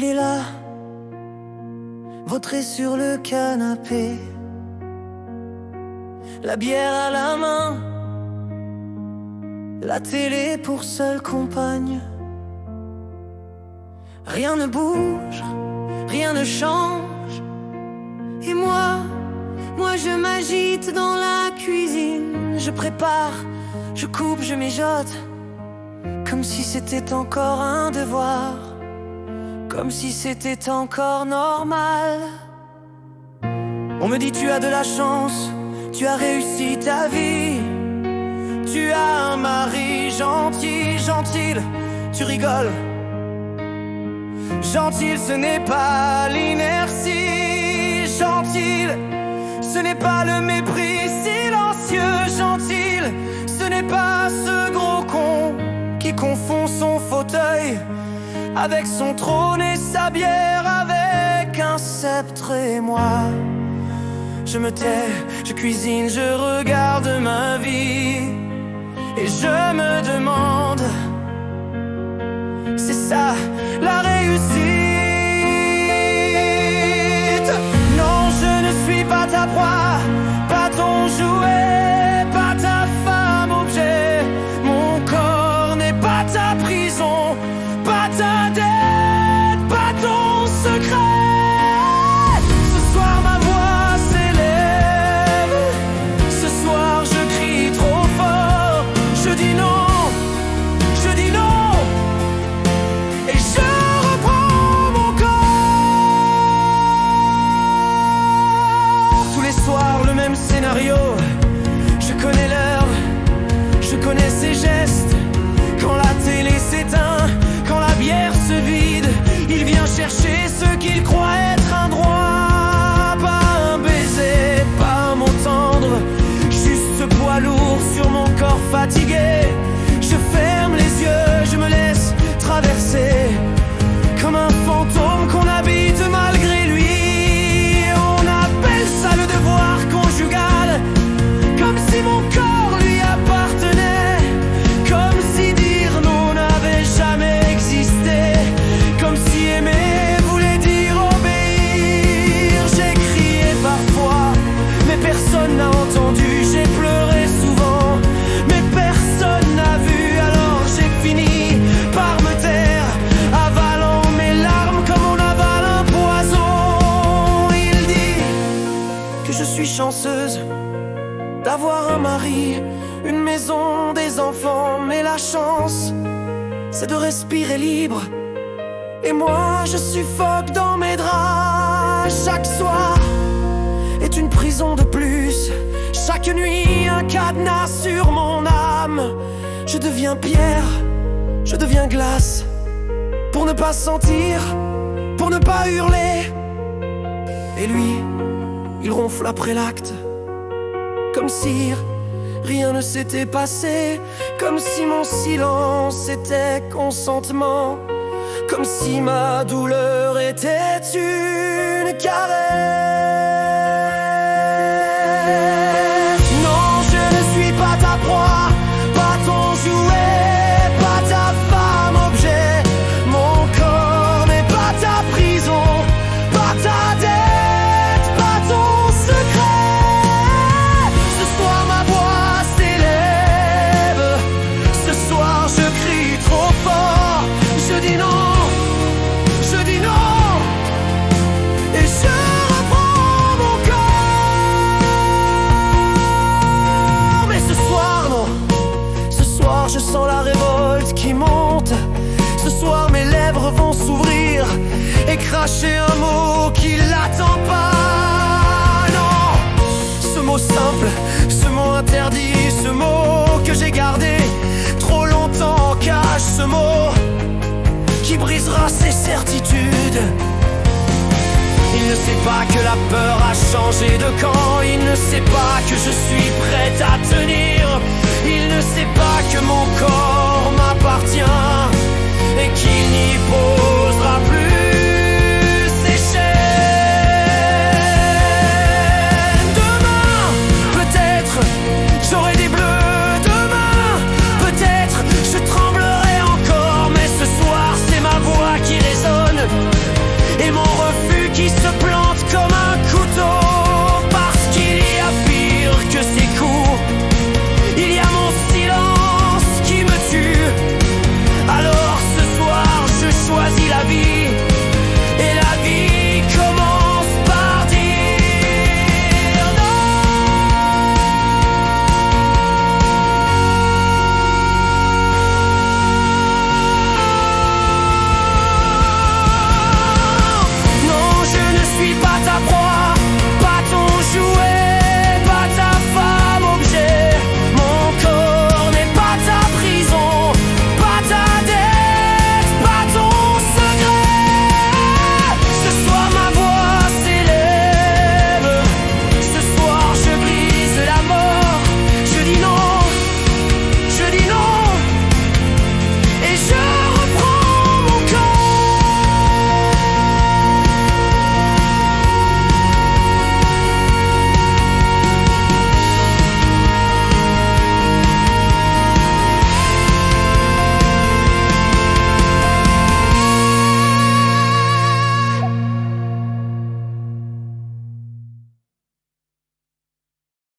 Il est là, vautré sur le canapé, la bière à la main, la télé pour seule compagne. Rien ne bouge, rien ne change. Et moi je m'agite dans la cuisine. Je prépare, je coupe, je mijote, comme si c'était encore un devoir, comme si c'était encore normal. On me dit tu as de la chance, tu as réussi ta vie, tu as un mari gentil, gentil, tu rigoles. Gentil, ce n'est pas l'inertie, gentil, ce n'est pas le mépris silencieux, gentil, ce n'est pas ce gros con qui confond son fauteuil avec son trône et sa bière, avec un sceptre. Et moi, je me tais, je cuisine, je regarde ma vie et je me demande, c'est ça la réussite? Non, je ne suis pas ta proie, pas ton jouet, pas ta femme objet. Mon corps n'est pas ta prison, pas ta dette, pas ton secret. Ce soir ma voix s'élève, ce soir je crie trop fort, je dis non. Le même scénario, je connais l'heure, je connais ses gestes. Quand la télé s'éteint, quand la bière se vide, il vient chercher ce qu'il croit être un droit. Pas un baiser, pas un mot tendre, juste ce poids lourd sur mon corps fatigué. Je ferme les yeux, je me laisse traverser comme un fantôme qu'on habite malgré lui. Le devoir conjugal, comme si mon corps lui appartenait, comme si dire non n'avait jamais existé, comme si aimer voulait dire obéir. J'ai crié parfois, mais personne n'a entendu. J'ai pleuré souvent, mais personne n'a vu. Alors j'ai fini par me taire, avalant mes larmes comme on avale un poison. Je suis chanceuse d'avoir un mari, une maison, des enfants, mais la chance, c'est de respirer libre. Et moi, je suffoque dans mes draps. Chaque soir est une prison de plus. Chaque nuit, un cadenas sur mon âme. Je deviens pierre, je deviens glace, pour ne pas sentir, pour ne pas hurler. Et lui, il ronfle après l'acte, comme si rien ne s'était passé, comme si mon silence était consentement, comme si ma douleur était une caresse. Non, je ne suis pas ta proie, pas ton jouet, pas ta femme objet. Mon corps n'est pas ta prison, pas ta dette. Je dis non, et je reprends mon corps. Mais ce soir, non, ce soir je sens la révolte qui monte. Ce soir mes lèvres vont s'ouvrir et cracher un mot qui l'attend pas. Non, ce mot simple, ce mot interdit, ce mot que j'ai gardé trop longtemps cache ce mot qui brisera ses certitudes. Il ne sait pas que la peur a changé de camp. Il ne sait pas que je suis prête à tenir